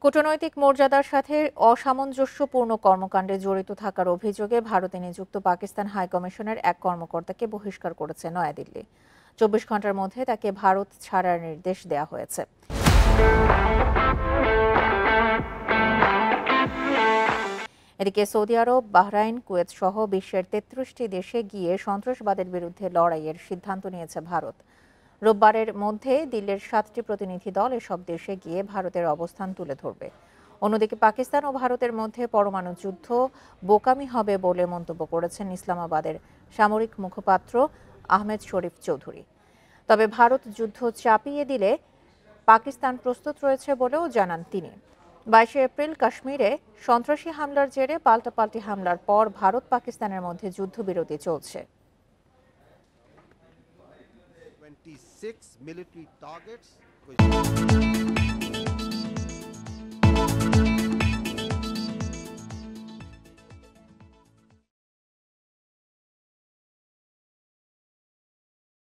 কূটনৈতিক মর্যাদার সাথে অসামঞ্জস্যপূর্ণ কর্মকাণ্ডে জড়িত থাকার অভিযোগে ভারতে নিযুক্ত পাকিস্তান হাইকমিশনের এক কর্মকর্তাকে বহিষ্কার করেছে নয়াদিল্লি। ২৪ ঘন্টার মধ্যে তাকে ভারত ছাড়ার নির্দেশ দেওয়া হয়েছে। এদিকে সৌদি আরব, বাহরাইন, কুয়েত সহ বিশ্বের ৩৩টি দেশে গিয়ে সন্ত্রাসবাদের বিরুদ্ধে লড়াইয়ের সিদ্ধান্ত নিয়েছে ভারত। রোববারের মধ্যে দিল্লির ৭টি প্রতিনিধি দল এসব দেশে গিয়ে ভারতের অবস্থান তুলে ধরবে। অন্যদিকে পাকিস্তান ও ভারতের মধ্যে পরমাণু যুদ্ধ বোকামি হবে বলে মন্তব্য করেছেন ইসলামাবাদের সামরিক মুখপাত্র আহমেদ শরীফ চৌধুরী। তবে ভারত যুদ্ধ চাপিয়ে দিলে পাকিস্তান প্রস্তুত রয়েছে বলেও জানান তিনি। ২২ এপ্রিল কাশ্মীরে সন্ত্রাসী হামলার জেরে পাল্টাপাল্টি হামলার পর ভারত পাকিস্তানের মধ্যে যুদ্ধবিরতি চলছে। 26 military targets